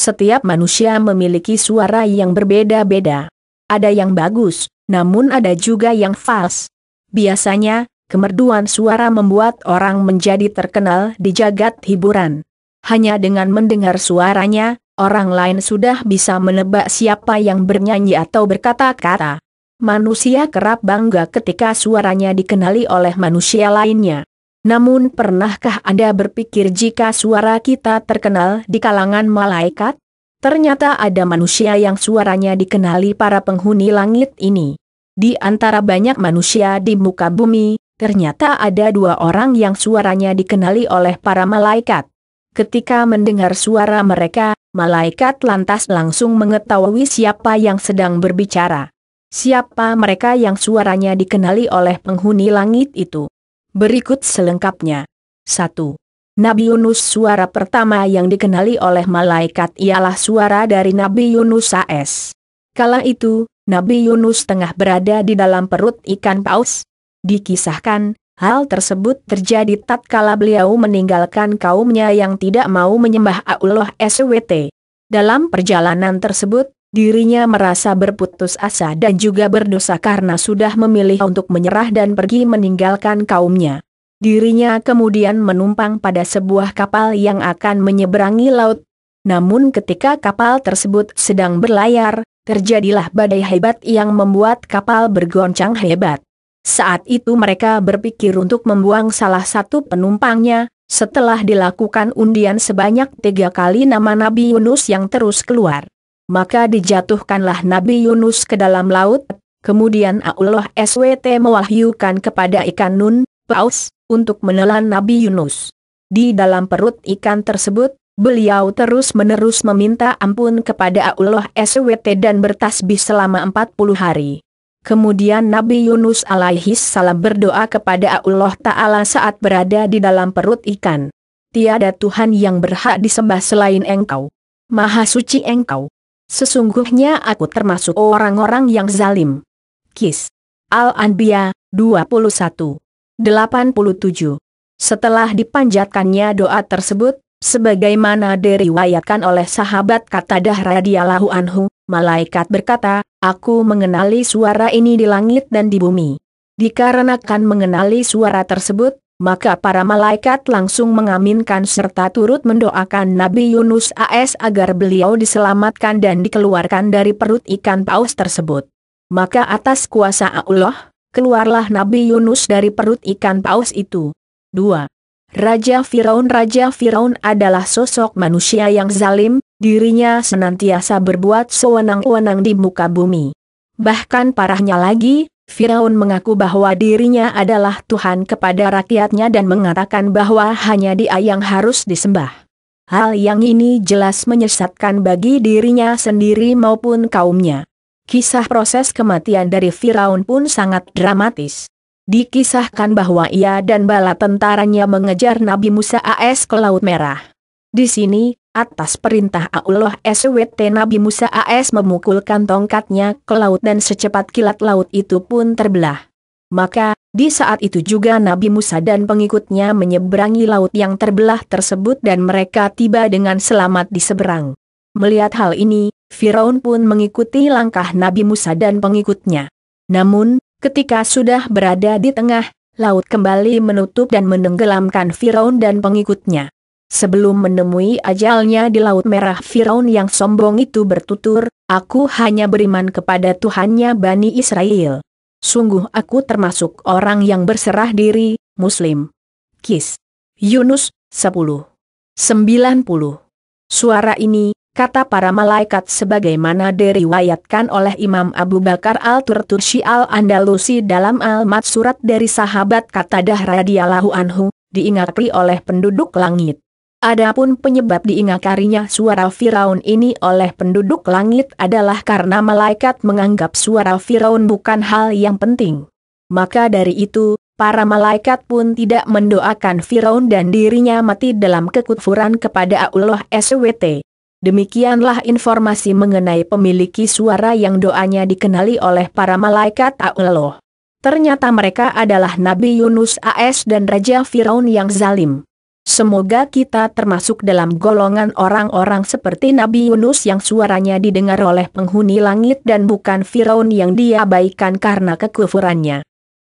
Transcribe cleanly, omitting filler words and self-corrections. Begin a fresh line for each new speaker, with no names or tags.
Setiap manusia memiliki suara yang berbeda-beda. Ada yang bagus, namun ada juga yang fals. Biasanya, kemerduan suara membuat orang menjadi terkenal di jagat hiburan. Hanya dengan mendengar suaranya, orang lain sudah bisa menebak siapa yang bernyanyi atau berkata-kata. Manusia kerap bangga ketika suaranya dikenali oleh manusia lainnya. Namun pernahkah Anda berpikir jika suara kita terkenal di kalangan malaikat? Ternyata ada manusia yang suaranya dikenali para penghuni langit ini. Di antara banyak manusia di muka bumi, ternyata ada 2 orang yang suaranya dikenali oleh para malaikat. Ketika mendengar suara mereka, malaikat lantas langsung mengetahui siapa yang sedang berbicara. Siapa mereka yang suaranya dikenali oleh penghuni langit itu? Berikut selengkapnya. 1. Nabi Yunus. Suara pertama yang dikenali oleh malaikat ialah suara dari Nabi Yunus AS. Kala itu, Nabi Yunus tengah berada di dalam perut ikan paus. Dikisahkan, hal tersebut terjadi tatkala beliau meninggalkan kaumnya yang tidak mau menyembah Allah SWT. Dalam perjalanan tersebut, dirinya merasa berputus asa dan juga berdosa karena sudah memilih untuk menyerah dan pergi meninggalkan kaumnya. Dirinya kemudian menumpang pada sebuah kapal yang akan menyeberangi laut. Namun ketika kapal tersebut sedang berlayar, terjadilah badai hebat yang membuat kapal bergoncang hebat. Saat itu mereka berpikir untuk membuang salah satu penumpangnya. Setelah dilakukan undian sebanyak 3 kali nama Nabi Yunus yang terus keluar, maka dijatuhkanlah Nabi Yunus ke dalam laut. Kemudian Allah SWT mewahyukan kepada ikan nun, paus, untuk menelan Nabi Yunus. Di dalam perut ikan tersebut, beliau terus-menerus meminta ampun kepada Allah SWT dan bertasbih selama 40 hari. Kemudian Nabi Yunus alaihi salam berdoa kepada Allah Ta'ala saat berada di dalam perut ikan. Tiada Tuhan yang berhak disembah selain Engkau. Maha suci Engkau. Sesungguhnya aku termasuk orang-orang yang zalim. Qis. Al-Anbiya, 21. 87. Setelah dipanjatkannya doa tersebut, sebagaimana diriwayatkan oleh sahabat Qatadah radhiyallahu anhu, malaikat berkata, aku mengenali suara ini di langit dan di bumi. Dikarenakan mengenali suara tersebut, maka para malaikat langsung mengaminkan serta turut mendoakan Nabi Yunus AS agar beliau diselamatkan dan dikeluarkan dari perut ikan paus tersebut. Maka atas kuasa Allah, keluarlah Nabi Yunus dari perut ikan paus itu. 2. Raja Firaun. Raja Firaun adalah sosok manusia yang zalim, dirinya senantiasa berbuat sewenang-wenang di muka bumi. Bahkan parahnya lagi, Firaun mengaku bahwa dirinya adalah Tuhan kepada rakyatnya dan mengatakan bahwa hanya Dia yang harus disembah. Hal yang ini jelas menyesatkan bagi dirinya sendiri maupun kaumnya. Kisah proses kematian dari Firaun pun sangat dramatis. Dikisahkan bahwa ia dan bala tentaranya mengejar Nabi Musa AS ke Laut Merah. Di sini, atas perintah Allah SWT, Nabi Musa AS memukulkan tongkatnya ke laut dan secepat kilat laut itu pun terbelah. Maka, di saat itu juga Nabi Musa dan pengikutnya menyeberangi laut yang terbelah tersebut dan mereka tiba dengan selamat di seberang. Melihat hal ini, Firaun pun mengikuti langkah Nabi Musa dan pengikutnya. Namun, ketika sudah berada di tengah, laut kembali menutup dan menenggelamkan Firaun dan pengikutnya. Sebelum menemui ajalnya di Laut Merah, Firaun yang sombong itu bertutur, aku hanya beriman kepada Tuhannya Bani Israel. Sungguh aku termasuk orang yang berserah diri, Muslim. Qis. Yunus, 10. 90. Suara ini, kata para malaikat sebagaimana diriwayatkan oleh Imam Abu Bakar Al-Turtusi Al-Andalusi dalam Al-Mat surat dari sahabat Qatadah radhiyallahu anhu, diingkari oleh penduduk langit. Adapun penyebab diingkarinya suara Firaun ini oleh penduduk langit adalah karena malaikat menganggap suara Firaun bukan hal yang penting. Maka dari itu, para malaikat pun tidak mendoakan Firaun dan dirinya mati dalam kekufuran kepada Allah SWT. Demikianlah informasi mengenai pemiliki suara yang doanya dikenali oleh para malaikat Allah. Ternyata mereka adalah Nabi Yunus AS dan Raja Firaun yang zalim. Semoga kita termasuk dalam golongan orang-orang seperti Nabi Yunus yang suaranya didengar oleh penghuni langit dan bukan Firaun yang diabaikan karena kekufurannya.